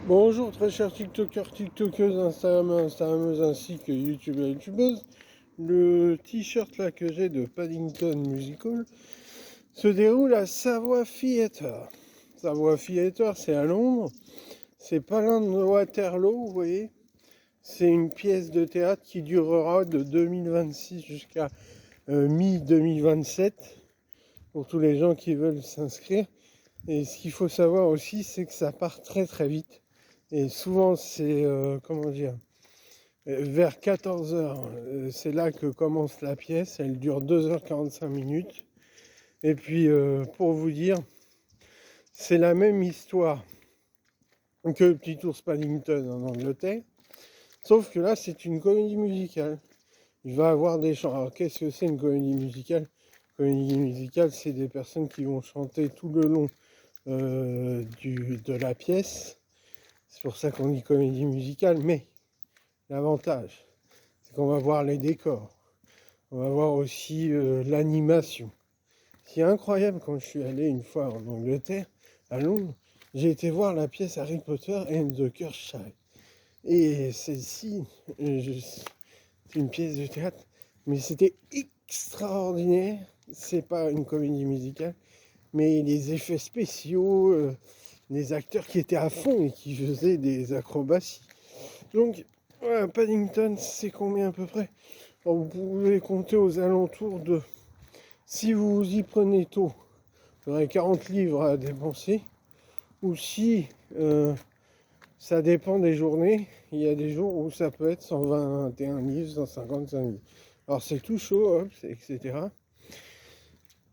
Bonjour très chers TikTokers, TikTokeuses, Instagrammeurs, Instagrammeuses ainsi que YouTubeurs et YouTubeuses. Le t-shirt là que j'ai de Paddington Musical se déroule à Savoy Theatre. Savoy Theatre, c'est à Londres, c'est pas loin de Waterloo, vous voyez. C'est une pièce de théâtre qui durera de 2026 jusqu'à mi-2027 pour tous les gens qui veulent s'inscrire. Et ce qu'il faut savoir aussi, c'est que ça part très très vite. Et souvent, c'est, comment dire, vers 14 heures, c'est là que commence la pièce. Elle dure 2h45 minutes. Et puis, pour vous dire, c'est la même histoire que le Petit Ours Paddington en Angleterre. Sauf que là, c'est une comédie musicale. Il va avoir des chants. Alors, qu'est-ce que c'est une comédie musicale? Comédie musicale, c'est des personnes qui vont chanter tout le long de la pièce. C'est pour ça qu'on dit comédie musicale, mais l'avantage, c'est qu'on va voir les décors, on va voir aussi l'animation. Ce qui est incroyable, quand je suis allé une fois en Angleterre, à Londres, j'ai été voir la pièce Harry Potter and the Cursed Child. Et celle-ci, c'est une pièce de théâtre, mais c'était extraordinaire. C'est pas une comédie musicale, mais les effets spéciaux, les acteurs qui étaient à fond et qui faisaient des acrobaties. Donc, voilà, Paddington, c'est combien à peu près? Alors, vous pouvez compter aux alentours de, si vous y prenez tôt, vous aurez 40 livres à dépenser. Ou si, ça dépend des journées, il y a des jours où ça peut être 121 livres, 155 livres. Alors c'est tout chaud, hop, etc.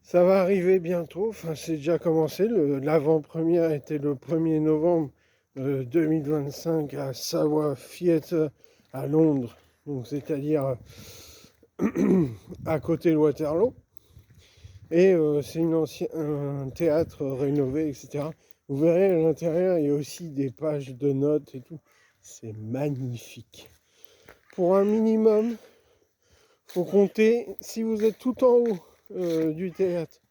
Ça va arriver bientôt, enfin c'est déjà commencé. L'avant-première était le 1er novembre 2025 à Savoy Theatre à Londres, donc c'est-à-dire à côté de Waterloo. Et c'est un théâtre rénové, etc. Vous verrez à l'intérieur, il y a aussi des pages de notes et tout. C'est magnifique. Pour un minimum, faut compter, si vous êtes tout en haut du théâtre,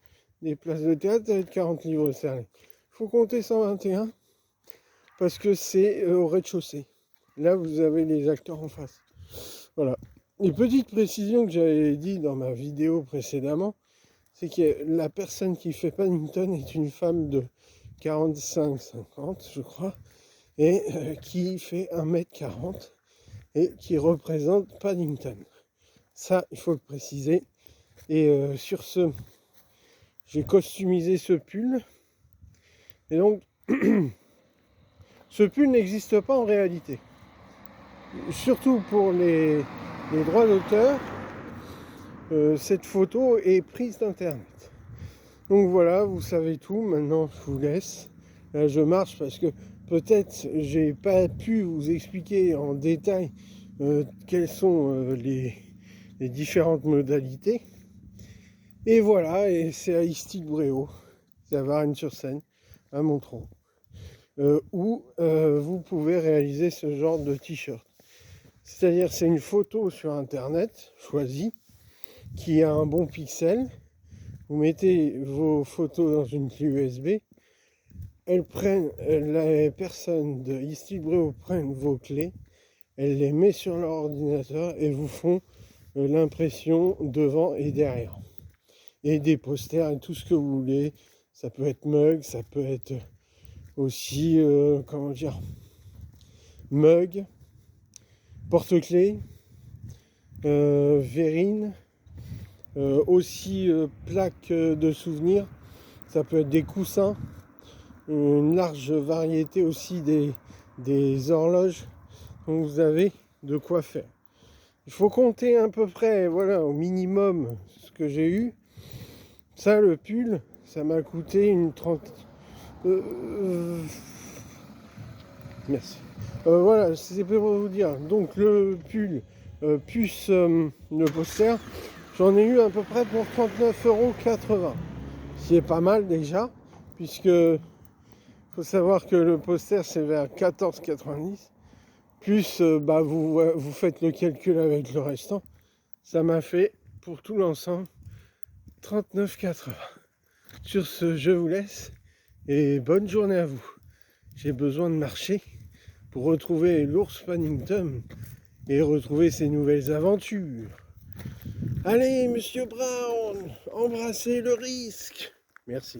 des places de théâtre, ça va être 40 livres sterling. Faut compter 121 parce que c'est au rez-de-chaussée. Là, vous avez les acteurs en face. Voilà. Les petites précisions que j'avais dit dans ma vidéo précédemment, c'est que la personne qui fait Paddington est une femme de 45-50, je crois, et qui fait 1m40 et qui représente Paddington. Ça, il faut le préciser. Et sur ce, j'ai customisé ce pull. Et donc, ce pull n'existe pas en réalité. Surtout pour les droits d'auteur, cette photo est prise d'internet. Donc voilà, vous savez tout. Maintenant, je vous laisse. Là, je marche parce que peut-être j'ai pas pu vous expliquer en détail quelles sont les différentes modalités. Et voilà, et c'est à Istilbréau, c'est à Varennes-sur-Seine, à Montrond, où vous pouvez réaliser ce genre de t-shirt. C'est-à-dire, c'est une photo sur Internet, choisie, qui a un bon pixel. Vous mettez vos photos dans une clé USB. Les personnes de Istilbréau prennent vos clés, elles les mettent sur leur ordinateur et vous font l'impression devant et derrière. Et des posters et tout ce que vous voulez. Ça peut être mug, ça peut être aussi, comment dire, mug, porte-clés, verrine, aussi plaques de souvenirs. Ça peut être des coussins, une large variété aussi des horloges. Donc vous avez de quoi faire. Il faut compter à peu près, voilà, au minimum ce que j'ai eu. Ça, le pull, ça m'a coûté une trentaine. Merci. Voilà, c'est pour vous dire. Donc le pull plus le poster, j'en ai eu à peu près pour 39,80 €. Ce qui est pas mal déjà, puisque faut savoir que le poster c'est vers 14,90 €. Plus vous faites le calcul avec le restant. Ça m'a fait pour tout l'ensemble 39,80 €. Sur ce, je vous laisse et bonne journée à vous. J'ai besoin de marcher pour retrouver l'ours Paddington et retrouver ses nouvelles aventures. Allez, Monsieur Brown, embrassez le risque. Merci.